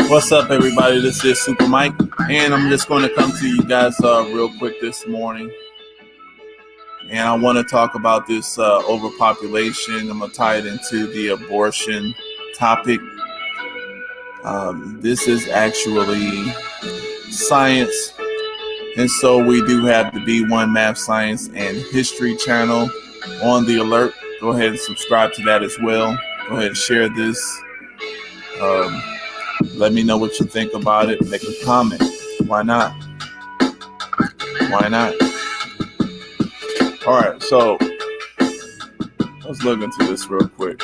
What's up, everybody? This is Super Mike, and I'm just going to come to you guys real quick this morning. And I want to talk about this overpopulation. I'm going to tie it into the abortion topic. This is actually science, and so we do have the B1 Math, Science, and History channel on the alert. Go ahead and subscribe to that as well. Go ahead and share this. Let me know what you think about it. Make a comment. Why not? Why not? All right, so let's look into this real quick.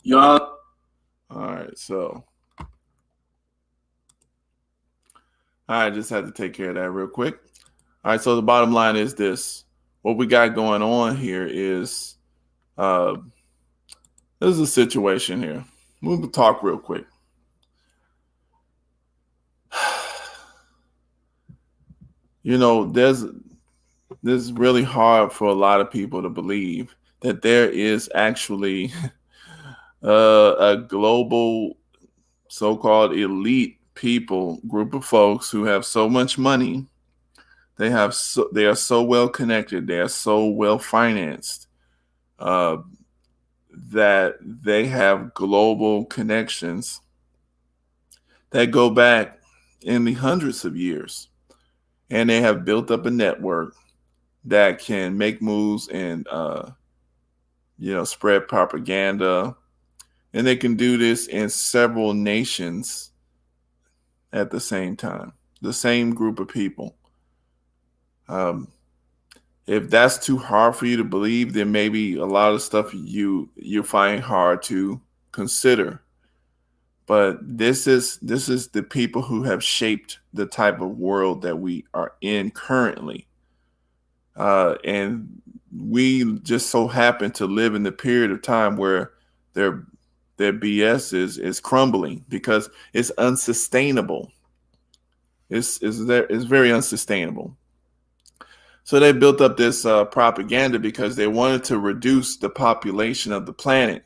Y'all. All right, so I just had to take care of that real quick. All right, so the bottom line is this. What we got going on here is there's a situation here. We'll talk real quick. You know, this is really hard for a lot of people to believe that there is actually a global so-called elite group of folks who have so much money. They are so well connected. They are so well financed that they have global connections that go back in the hundreds of years. And they have built up a network that can make moves and, spread propaganda. And they can do this in several nations at the same time, the same group of people. If that's too hard for you to believe, then maybe a lot of stuff you find hard to consider. But this is the people who have shaped the type of world that we are in currently. And we just so happen to live in the period of time where their BS is crumbling because it's unsustainable. It's very unsustainable. So they built up this propaganda because they wanted to reduce the population of the planet.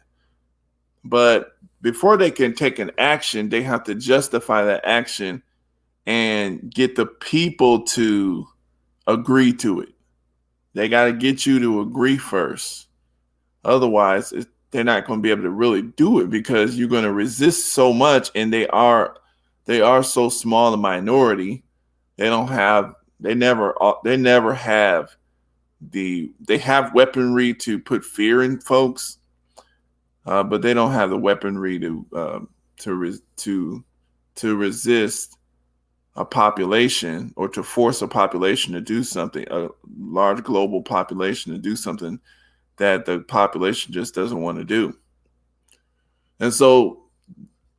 But before they can take an action, they have to justify that action and get the people to agree to it. They got to get you to agree first. Otherwise, they're not going to be able to really do it because you're going to resist so much, and they are so small a minority. They never have they have weaponry to put fear in folks, but they don't have the weaponry to resist a population or to force a population to do something, a large global population to do something that the population just doesn't want to do. And so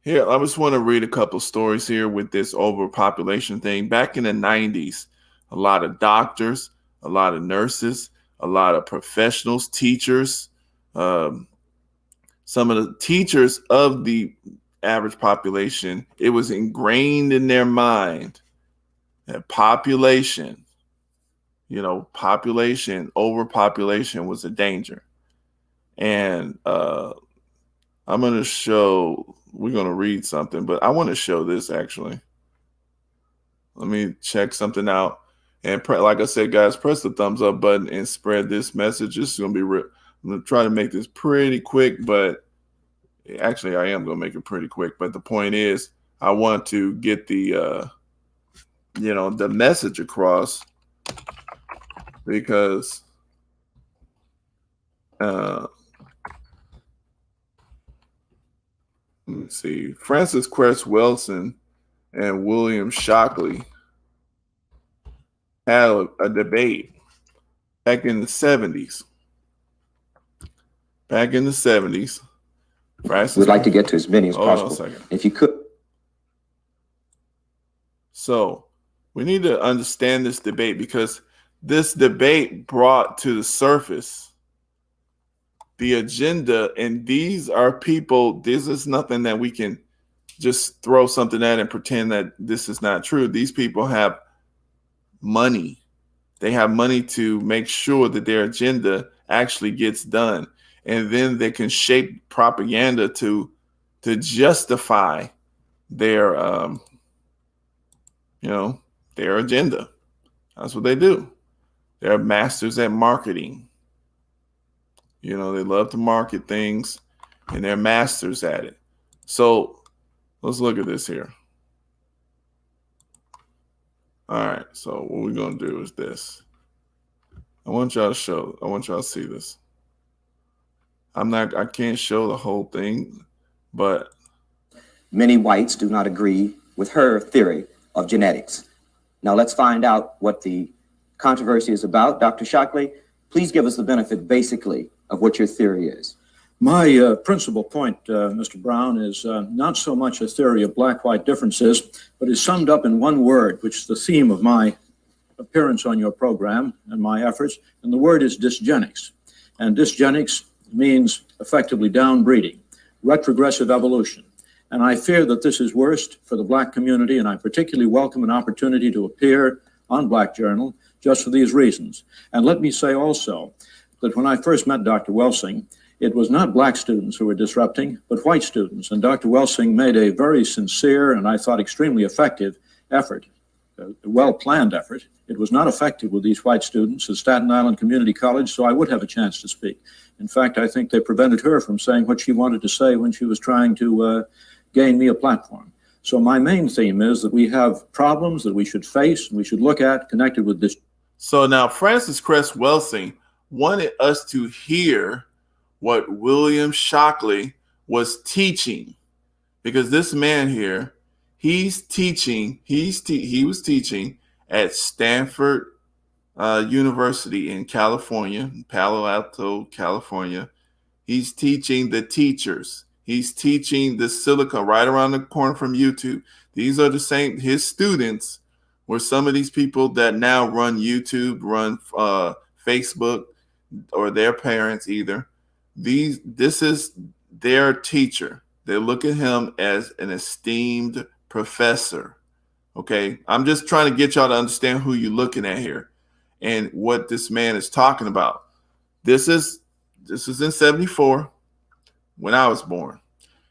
here, I just want to read a couple stories here with this overpopulation thing. Back in the 90s, a lot of doctors, a lot of nurses, a lot of professionals, teachers, some of the teachers of the average population, it was ingrained in their mind that population, overpopulation was a danger. And I'm going to show, we're going to read something, but I want to show this actually. Let me check something out. And like I said, guys, press the thumbs up button and spread this message. This is going to be I'm going to try to make this pretty quick, but actually I am going to make it pretty quick. But the point is, I want to get the, the message across, because let's see, Francis Cress Welsing and William Shockley had a debate back in the 70s. Francis, we'd like to get to as many as possible. If you could. So we need to understand this debate, because this debate brought to the surface the agenda, and these are people, this is nothing that we can just throw something at and pretend that this is not true. These people have money. They have money to make sure that their agenda actually gets done. And then they can shape propaganda to justify their, their agenda. That's what they do. They're masters at marketing. They love to market things, and they're masters at it. So let's look at this here. All right. So what we're going to do is this. I want y'all to see this. I can't show the whole thing, but many whites do not agree with her theory of genetics. Now let's find out what the controversy is about. Dr. Shockley, please give us the benefit basically of what your theory is. My principal point, Mr. Brown, is not so much a theory of black-white differences, but is summed up in one word, which is the theme of my appearance on your program and my efforts, and the word is dysgenics. And dysgenics means effectively downbreeding, retrogressive evolution. And I fear that this is worst for the black community, and I particularly welcome an opportunity to appear on Black Journal just for these reasons. And let me say also that when I first met Dr. Welsing, it was not black students who were disrupting, but white students. And Dr. Welsing made a very sincere and I thought extremely effective effort, a well-planned effort. It was not effective with these white students at Staten Island Community College, so I would have a chance to speak. In fact, I think they prevented her from saying what she wanted to say when she was trying to gain me a platform. So my main theme is that we have problems that we should face and we should look at connected with this. So now Francis Cress Welsing wanted us to hear what William Shockley was teaching, because this man here, he was teaching at Stanford University in California, Palo Alto, California. He's teaching the teachers. He's teaching the Silicon right around the corner from YouTube. These are the same, his students were some of these people that now run YouTube, run Facebook, or their parents either. This is their teacher. They look at him as an esteemed professor. Okay, I'm just trying to get y'all to understand who you're looking at here and what this man is talking about. This is in 74 when I was born.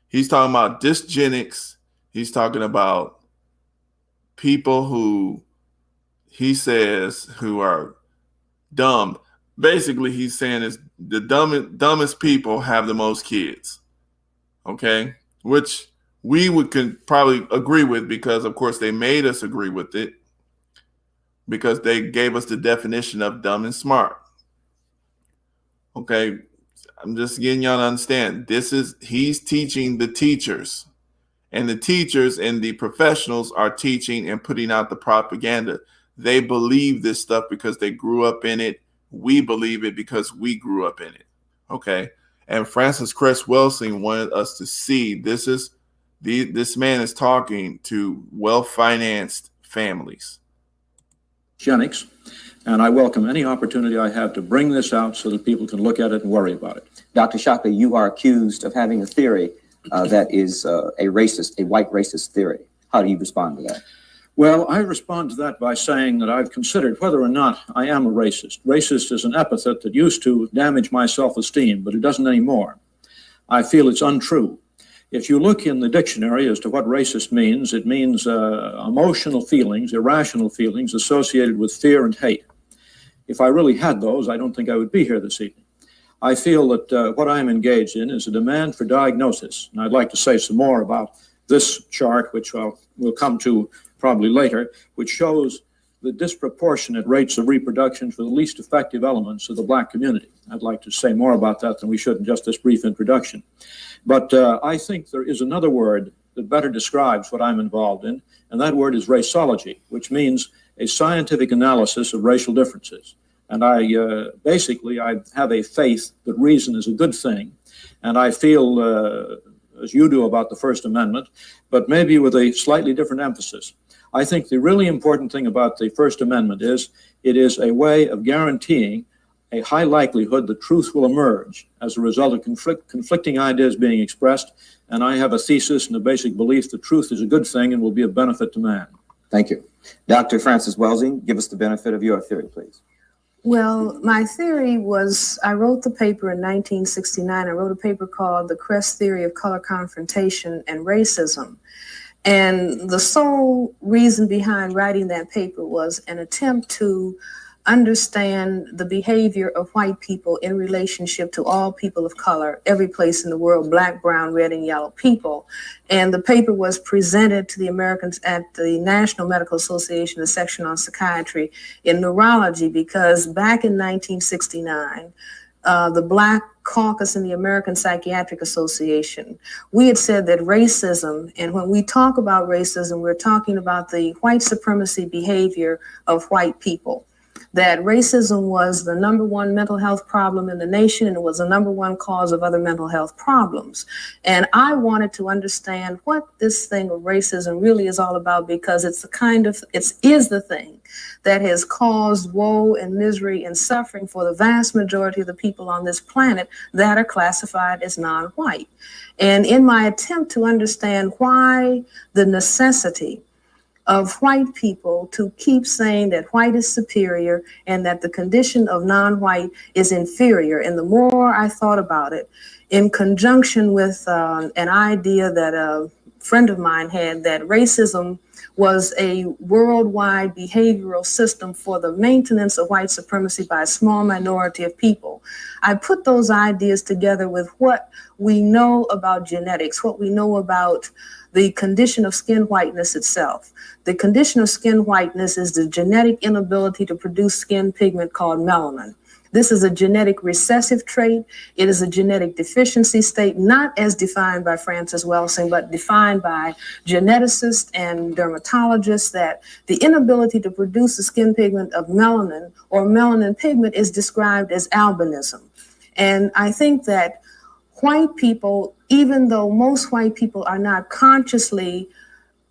He's talking about dysgenics. He's talking about people who he says who are dumb. Basically, he's saying is the dumbest people have the most kids. Okay, which we could probably agree with, because of course they made us agree with it, because they gave us the definition of dumb and smart. Okay, I'm just getting y'all to understand. He's teaching the teachers, and the teachers and the professionals are teaching and putting out the propaganda. They believe this stuff because they grew up in it. We believe it because we grew up in it. Okay. And Francis Cress Welsing wanted us to see this man is talking to well-financed families. Eugenics, and I welcome any opportunity I have to bring this out so that people can look at it and worry about it. Dr. Shockley, you are accused of having a theory that is a white racist theory. How do you respond to that? Well, I respond to that by saying that I've considered whether or not I am a racist. Racist is an epithet that used to damage my self-esteem, but it doesn't anymore. I feel it's untrue. If you look in the dictionary as to what racist means, it means emotional feelings, irrational feelings associated with fear and hate. If I really had those, I don't think I would be here this evening. I feel that what I'm engaged in is a demand for diagnosis. And I'd like to say some more about this chart, which we'll come to probably later, which shows the disproportionate rates of reproduction for the least effective elements of the Black community. I'd like to say more about that than we should in just this brief introduction. But I think there is another word that better describes what I'm involved in, and that word is raceology, which means a scientific analysis of racial differences. And I have a faith that reason is a good thing, and I feel, as you do about the First Amendment, but maybe with a slightly different emphasis. I think the really important thing about the First Amendment is it is a way of guaranteeing a high likelihood that truth will emerge as a result of conflicting ideas being expressed. And I have a thesis and a basic belief that truth is a good thing and will be of benefit to man. Thank you. Dr. Frances Welsing, give us the benefit of your theory, please. Well, my theory was, I wrote the paper in 1969. I wrote a paper called The Crest Theory of Color Confrontation and Racism. And the sole reason behind writing that paper was an attempt to understand the behavior of white people in relationship to all people of color, every place in the world, Black, brown, red, and yellow people. And the paper was presented to the Americans at the National Medical Association, the section on psychiatry in neurology, because back in 1969, the Black Caucus in the American Psychiatric Association, we had said that racism, and when we talk about racism, we're talking about the white supremacy behavior of white people, that racism was the #1 mental health problem in the nation, and it was the #1 cause of other mental health problems. And I wanted to understand what this thing of racism really is all about, because it's the thing that has caused woe and misery and suffering for the vast majority of the people on this planet that are classified as non-white. And in my attempt to understand why the necessity of white people to keep saying that white is superior and that the condition of non-white is inferior, and the more I thought about it, in conjunction with an idea that a friend of mine had, that racism was a worldwide behavioral system for the maintenance of white supremacy by a small minority of people. I put those ideas together with what we know about genetics, what we know about the condition of skin whiteness itself. The condition of skin whiteness is the genetic inability to produce skin pigment called melanin. This is a genetic recessive trait. It is a genetic deficiency state, not as defined by Frances Welsing, but defined by geneticists and dermatologists, that the inability to produce the skin pigment of melanin or melanin pigment is described as albinism. And I think that white people, even though most white people are not consciously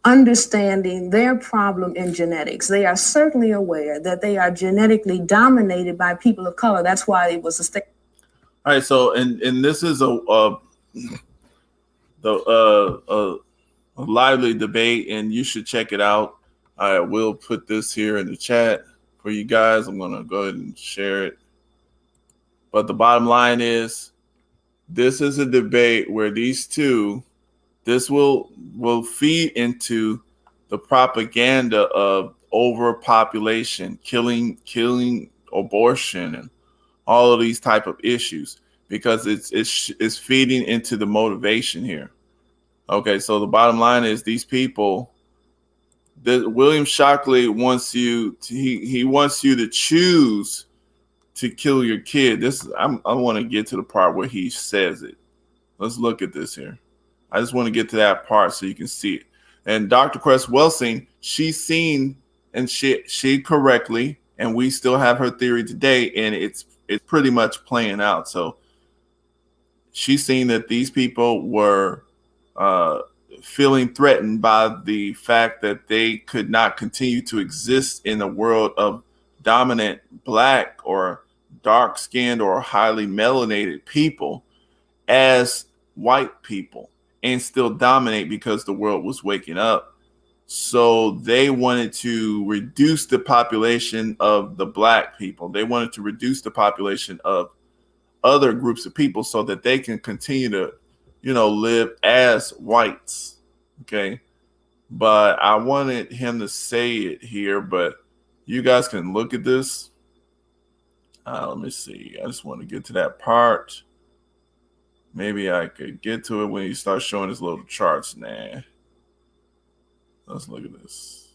understanding their problem in genetics, they are certainly aware that they are genetically dominated by people of color. That's why it was a state. All right, so and this is a lively debate, and you should check it out. I will put this here in the chat for you guys. I'm gonna go ahead and share it. But the bottom line is, this is a debate where these two, this will feed into the propaganda of overpopulation, killing, abortion, and all of these type of issues, because it's feeding into the motivation here. Okay, so the bottom line is, these people, William Shockley wants you to, he wants you to choose to kill your kid. I want to get to the part where he says it. Let's look at this here. I just want to get to that part so you can see it. And Dr. Crest Welsing, she's seen, and she correctly, and we still have her theory today, and it's pretty much playing out. So she's seen that these people were feeling threatened by the fact that they could not continue to exist in a world of dominant Black or dark-skinned or highly melanated people as white people and still dominate, because the world was waking up So they wanted to reduce the population of the black people. They wanted to reduce the population of other groups of people so that they can continue to, live as whites. Okay. But I wanted him to say it here, but you guys can look at this. Let me see. I just want to get to that part. Maybe I could get to it when he starts showing his little charts now. Let's look at this.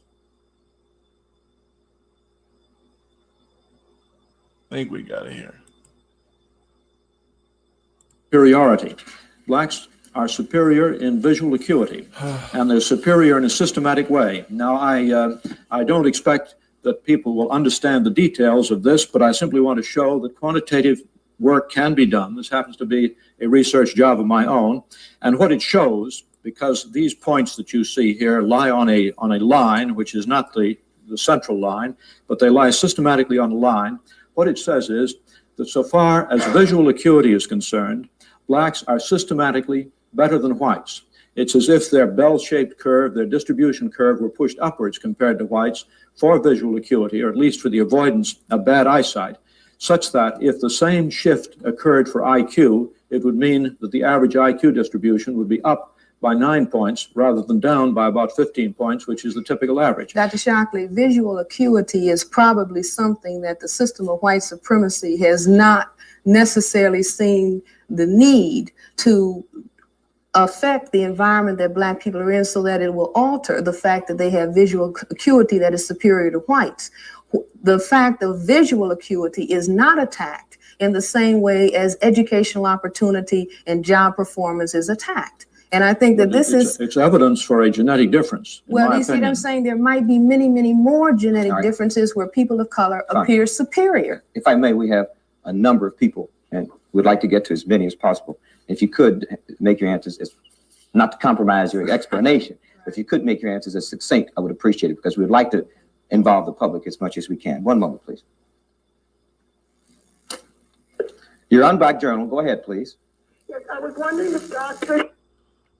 I think we got it here. Superiority. Blacks are superior in visual acuity, and they're superior in a systematic way. Now, I don't expect that people will understand the details of this, but I simply want to show that quantitative work can be done. This happens to be a research job of my own, and what it shows, because these points that you see here lie on a line, which is not the central line, but they lie systematically on a line. What it says is that so far as visual acuity is concerned, blacks are systematically better than whites. It's as if their bell-shaped curve, their distribution curve, were pushed upwards compared to whites for visual acuity, or at least for the avoidance of bad eyesight, such that if the same shift occurred for IQ, it would mean that the average IQ distribution would be up by 9 points rather than down by about 15 points, which is the typical average. Dr. Shockley, visual acuity is probably something that the system of white supremacy has not necessarily seen the need to affect the environment that black people are in so that it will alter the fact that they have visual acuity that is superior to whites. The fact of visual acuity is not attacked in the same way as educational opportunity and job performance is attacked. And I think that it's evidence for a genetic difference. Well, you see what I'm saying? There might be many, many more genetic differences where people of color appear superior. If I may, we have a number of people and we'd like to get to as many as possible. If you could make your answers, not to compromise your explanation, if you could make your answers as succinct, I would appreciate it, because we'd like to involve the public as much as we can. One moment, please. You're on Black Journal. Go ahead, please. Yes, I was wondering if Dr.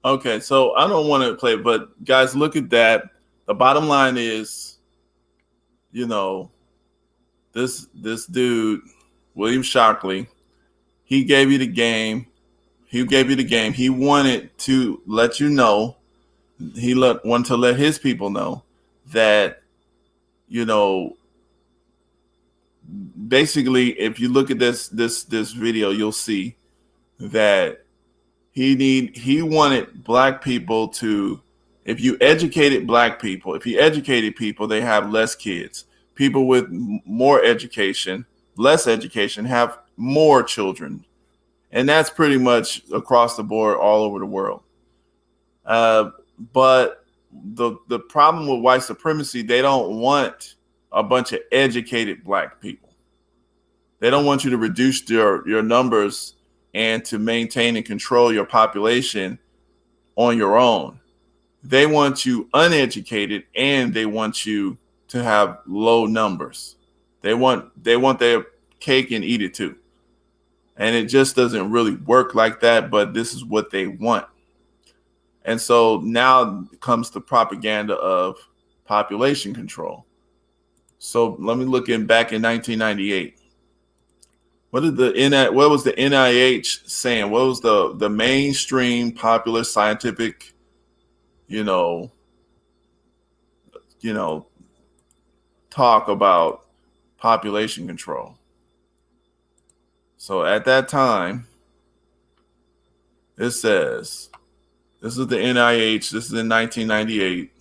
Okay, so I don't want to play, but guys, look at that. The bottom line is, this dude, William Shockley, he gave you the game. He wanted to let you know, wanted to let his people know that, basically, if you look at this video, you'll see that he wanted black people to, if you educated people, they have less kids. People with more education, less education, have more children. And that's pretty much across the board all over the world. But the problem with white supremacy, they don't want a bunch of educated black people. They don't want you to reduce your numbers and to maintain and control your population on your own. They want you uneducated, and they want you to have low numbers. They want their cake and eat it too. And it just doesn't really work like that, but this is what they want. And so now comes the propaganda of population control. So let me look back in 1998. What was the NIH saying? What was the mainstream popular scientific, talk about population control? So at that time, it says, this is the NIH, this is in 1998,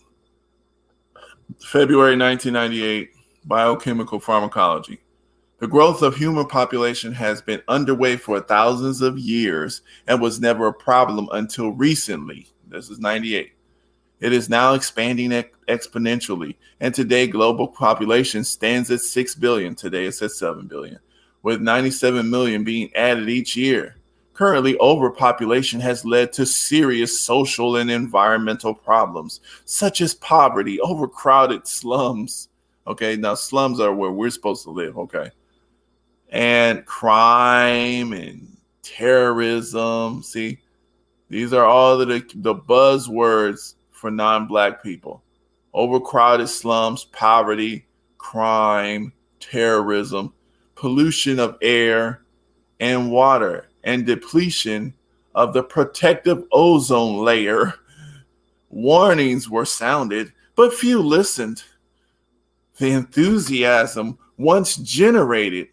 February 1998, biochemical pharmacology. The growth of human population has been underway for thousands of years and was never a problem until recently. This is 98. It is now expanding exponentially, and today global population stands at 6 billion. Today it's at 7 billion. With 97 million being added each year. Currently, overpopulation has led to serious social and environmental problems, such as poverty, overcrowded slums. Okay, now slums are where we're supposed to live, okay? And crime and terrorism. See, these are all the buzzwords for non-black people, overcrowded slums, poverty, crime, terrorism, pollution of air and water, and depletion of the protective ozone layer. Warnings were sounded, but few listened. The enthusiasm once generated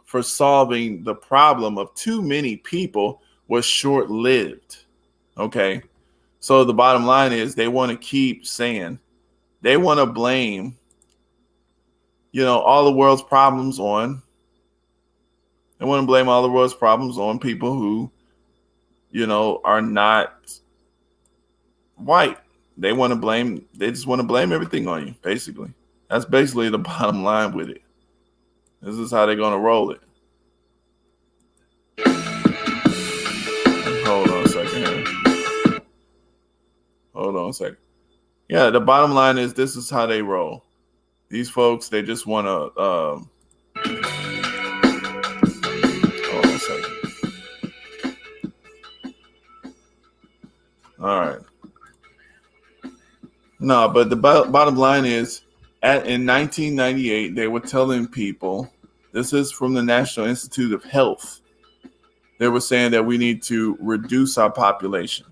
for solving the problem of too many people was short-lived. Okay, so the bottom line is they want to keep saying, they want to blame, all the world's problems on. They want to blame all the world's problems on people who, are not white. They just want to blame everything on you, basically. That's basically the bottom line with it. This is how they're going to roll it. Hold on a second. Yeah, the bottom line is this is how they roll. These folks, they just want to... hold on a second. All right. No, but the bottom line is, in 1998, they were telling people, this is from the National Institute of Health, they were saying that we need to reduce our population.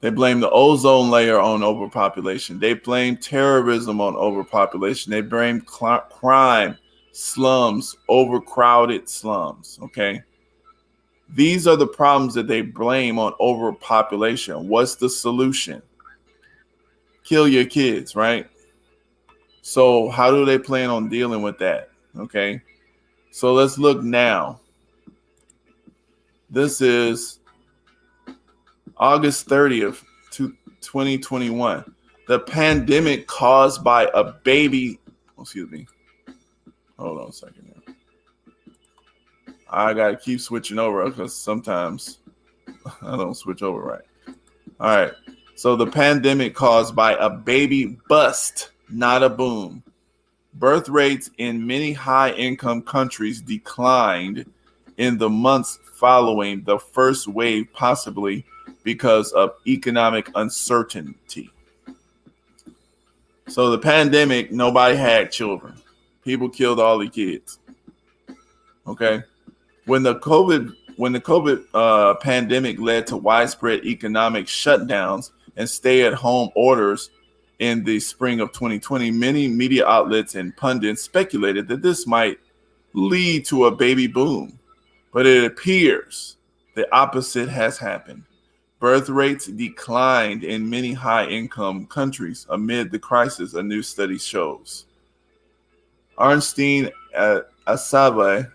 They blame the ozone layer on overpopulation. They blame terrorism on overpopulation. They blame crime, slums, overcrowded slums, okay? These are the problems that they blame on overpopulation. What's the solution? Kill your kids, right? So how do they plan on dealing with that? Okay, so let's look now. This is August 30th, 2021. The pandemic caused by a baby. Excuse me. Hold on a second here. I gotta keep switching over because sometimes I don't switch over right. All right. So the pandemic caused by a baby bust, not a boom. Birth rates in many high-income countries declined in the months following the first wave, possibly because of economic uncertainty. So the pandemic, nobody had children. People killed all the kids. Okay. When the COVID pandemic led to widespread economic shutdowns and stay-at-home orders in the spring of 2020, many media outlets and pundits speculated that this might lead to a baby boom. But it appears the opposite has happened. Birth rates declined in many high-income countries amid the crisis, a new study shows. Arnstein Asave,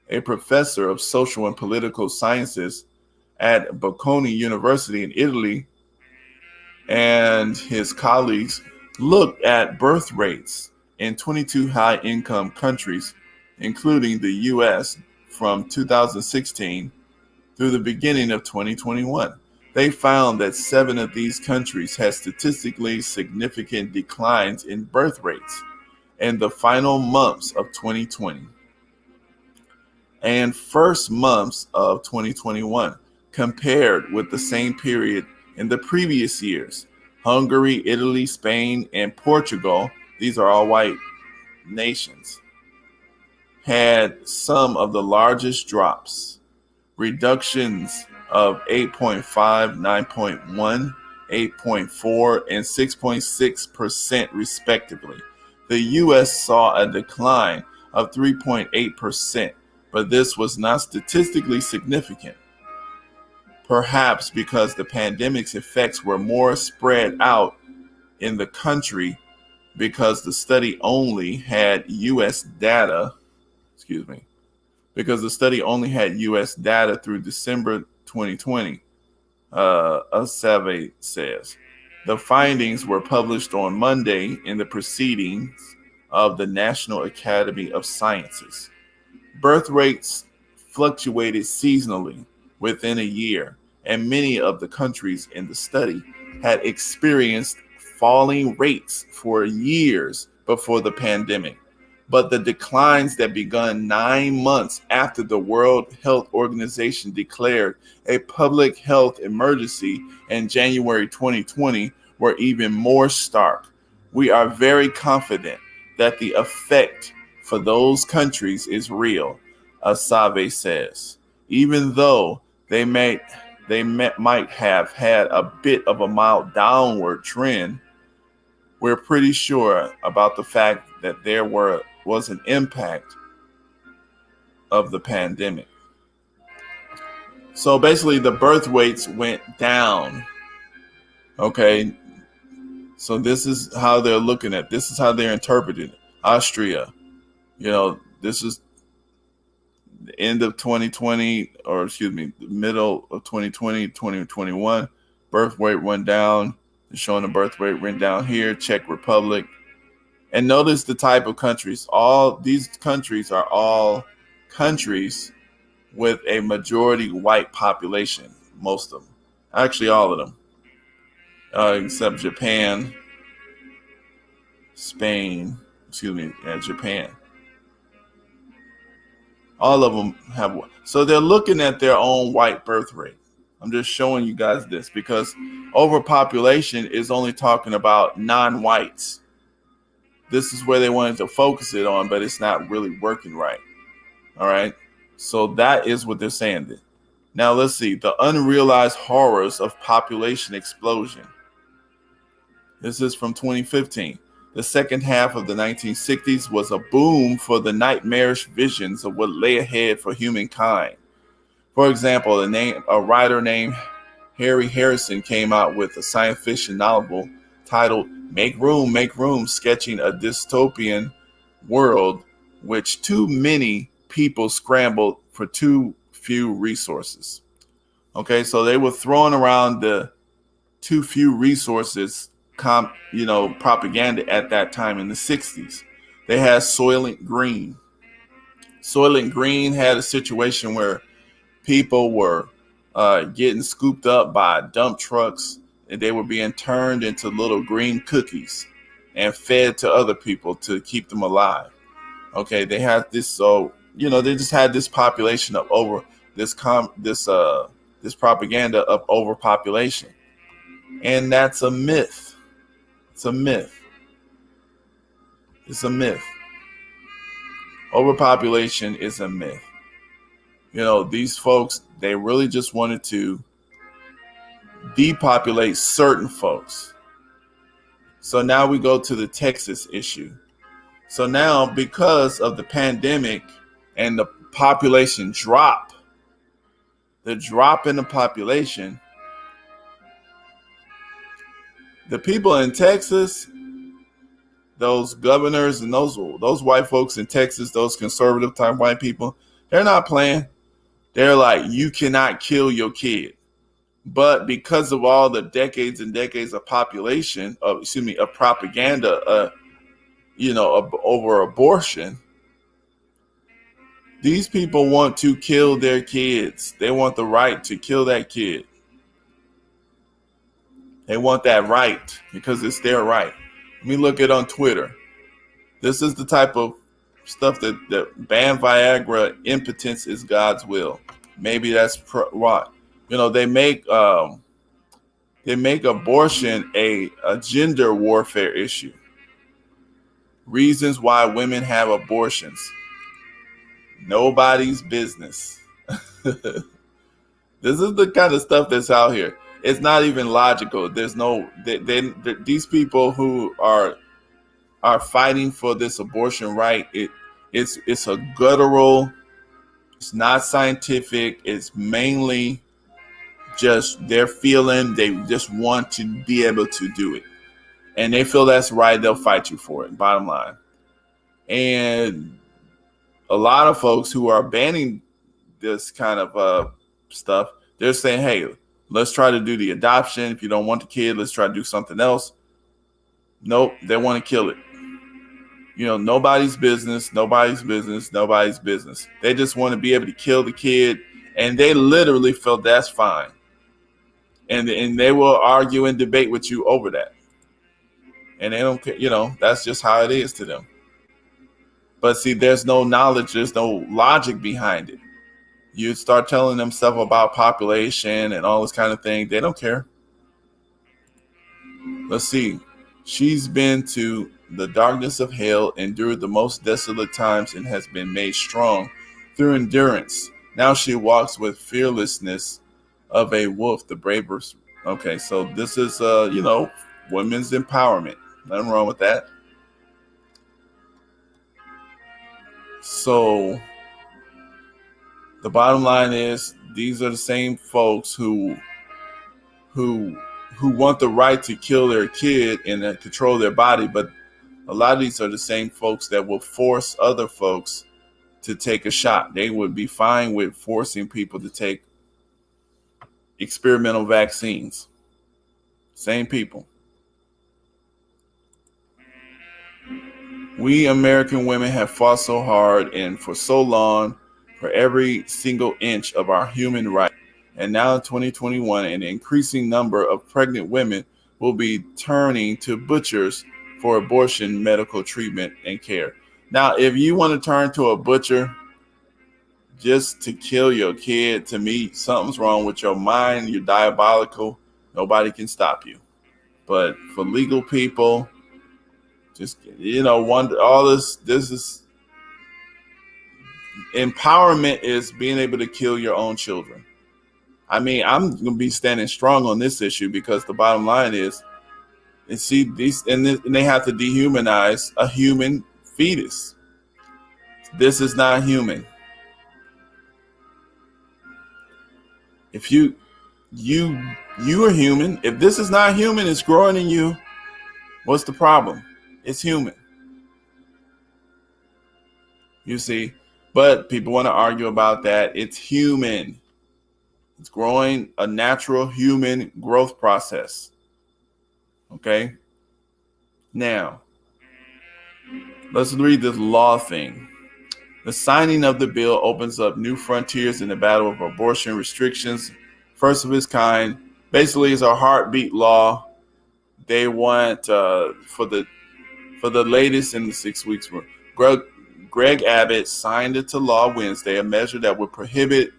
a professor of social and political sciences at Bocconi University in Italy, and his colleagues looked at birth rates in 22 high-income countries, including the U.S., from 2016 through the beginning of 2021. They found that 7 of these countries had statistically significant declines in birth rates in the final months of 2020 and first months of 2021 compared with the same period in the previous years. Hungary, Italy, Spain, and Portugal, these are all white nations, had some of the largest drops. Reductions of 8.5, 9.1, 8.4, and 6.6% respectively. The U.S. saw a decline of 3.8%, but this was not statistically significant. Perhaps because the pandemic's effects were more spread out in the country because the study only had U.S. data, because the study only had U.S. data through December 2020, Asave says. The findings were published on Monday in the Proceedings of the National Academy of Sciences. Birth rates fluctuated seasonally within a year, and many of the countries in the study had experienced falling rates for years before the pandemic. But the declines that began 9 months after the World Health Organization declared a public health emergency in January 2020 were even more stark. We are very confident that the effect for those countries is real, Asave says. Even though might have had a bit of a mild downward trend, we're pretty sure about the fact that there was an impact of the pandemic. So basically, the birth rates went down. Okay, so this is how they're looking at. This is how they're interpreting it. Austria, this is the end of 2020, or excuse me, the middle of 2020, 2021. Birth rate went down. It's showing the birth rate went down here. Czech Republic, and notice the type of countries. All these countries are all countries with a majority white population. Most of them, actually, all of them. Except Japan, Spain, and Japan. All of them have one. So they're looking at their own white birth rate. I'm just showing you guys this because overpopulation is only talking about non-whites. This is where they wanted to focus it on, but it's not really working right. All right. So that is what they're saying. Now let's see. The unrealized horrors of population explosion. This is from 2015. The second half of the 1960s was a boom for the nightmarish visions of what lay ahead for humankind. For example, a writer named Harry Harrison came out with a science fiction novel titled Make Room, sketching a dystopian world which too many people scrambled for too few resources. Okay, so they were throwing around the too few resources propaganda at that time in the 60s. They had Soylent Green. Soylent Green had a situation where people were getting scooped up by dump trucks, and they were being turned into little green cookies and fed to other people to keep them alive. Okay, they had this, so they just had this population of over this propaganda of overpopulation, and that's a myth. It's a myth. It's a myth. Overpopulation is a myth. These folks, they really just wanted to depopulate certain folks. So now we go to the Texas issue. So now, because of the pandemic and the population drop, the drop in the population, the people in Texas, those governors and those white folks in Texas, those conservative type white people, they're not playing. They're like, you cannot kill your kid. But because of all the decades and decades of of propaganda, over abortion, these people want to kill their kids. They want the right to kill that kid. They want that right because it's their right. Let me look at on Twitter. This is the type of stuff that ban Viagra, impotence is God's will. Maybe that's what they make abortion a gender warfare issue. Reasons why women have abortions. Nobody's business. This is the kind of stuff that's out here. It's not even logical. There's no these people who are fighting for this abortion right. It's a guttural. It's not scientific. It's mainly just their feeling. They just want to be able to do it, and they feel that's right. They'll fight you for it. Bottom line, and a lot of folks who are banning this kind of stuff, they're saying, hey, let's try to do the adoption. If you don't want the kid, let's try to do something else. Nope, they want to kill it. Nobody's business. They just want to be able to kill the kid, and they literally feel that's fine. And they will argue and debate with you over that. And they don't care, that's just how it is to them. But see, there's no knowledge, there's no logic behind it. You start telling them stuff about population and all this kind of thing, they don't care. Let's see. She's been to the darkness of hell, endured the most desolate times, and has been made strong through endurance. Now she walks with fearlessness of a wolf, the bravest. Okay, so this is women's empowerment. Nothing wrong with that. So the bottom line is these are the same folks who want the right to kill their kid and control their body, but a lot of these are the same folks that will force other folks to take a shot. They would be fine with forcing people to take experimental vaccines. Same people. We American women have fought so hard and for so long for every single inch of our human right. And now in 2021, an increasing number of pregnant women will be turning to butchers for abortion medical treatment and care. Now, if you want to turn to a butcher just to kill your kid, to me, something's wrong with your mind. You're diabolical. Nobody can stop you. But for legal people, just, all this is empowerment is being able to kill your own children. I mean, I'm going to be standing strong on this issue because the bottom line is, and see these, and they have to dehumanize a human fetus. This is not human. If you are human, if this is not human, it's growing in you. What's the problem? It's human. You see, but people want to argue about that. It's human. It's growing, a natural human growth process. Okay. Now, let's read this law thing. The signing of the bill opens up new frontiers in the battle of abortion restrictions, first of its kind. Basically, it's a heartbeat law. They want for the latest in the 6 weeks. Greg Abbott signed into law Wednesday a measure that would prohibit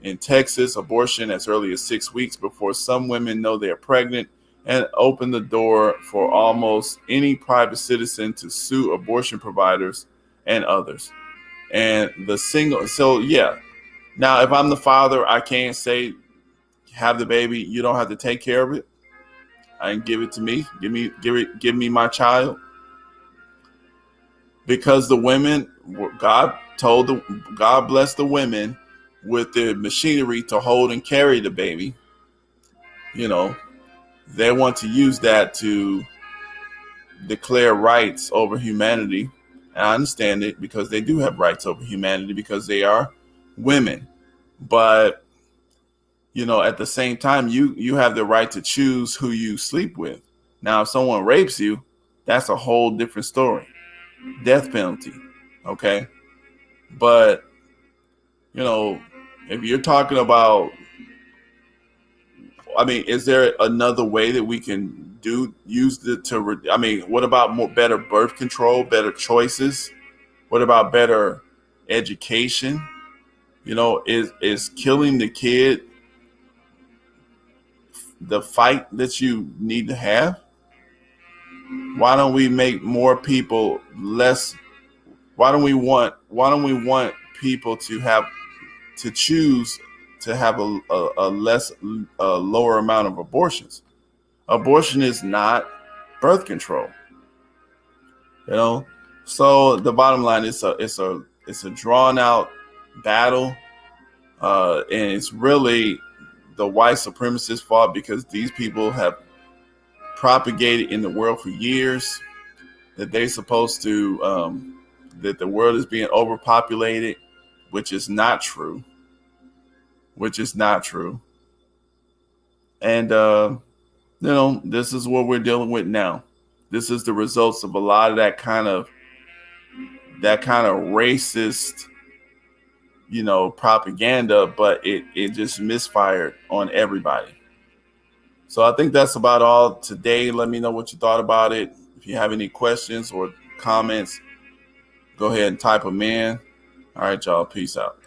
in Texas abortion as early as 6 weeks before some women know they are pregnant, and open the door for almost any private citizen to sue abortion providers and others. And now if I'm the father, I can't say have the baby, you don't have to take care of it. I can give it to me. Give me my child. Because the women, God blessed the women with the machinery to hold and carry the baby. They want to use that to declare rights over humanity. And I understand it because they do have rights over humanity because they are women. But, at the same time, you have the right to choose who you sleep with. Now, if someone rapes you, that's a whole different story. Death penalty. Okay. But, if you're talking about, is there another way that we can what about better birth control, better choices? What about better education? Is killing the kid the fight that you need to have? Why don't we make more people less? Why don't we want people to choose to have a lower amount of abortions? Abortion is not birth control. So the bottom line is it's a drawn out battle, and it's really the white supremacist fault because these people have propagated in the world for years that they're supposed to that the world is being overpopulated, which is not true. And this is what we're dealing with now. This is the results of a lot of that kind of racist propaganda, but it just misfired on everybody. So I think that's about all today. Let me know what you thought about it. If you have any questions or comments, go ahead and type them in. All right, y'all. Peace out.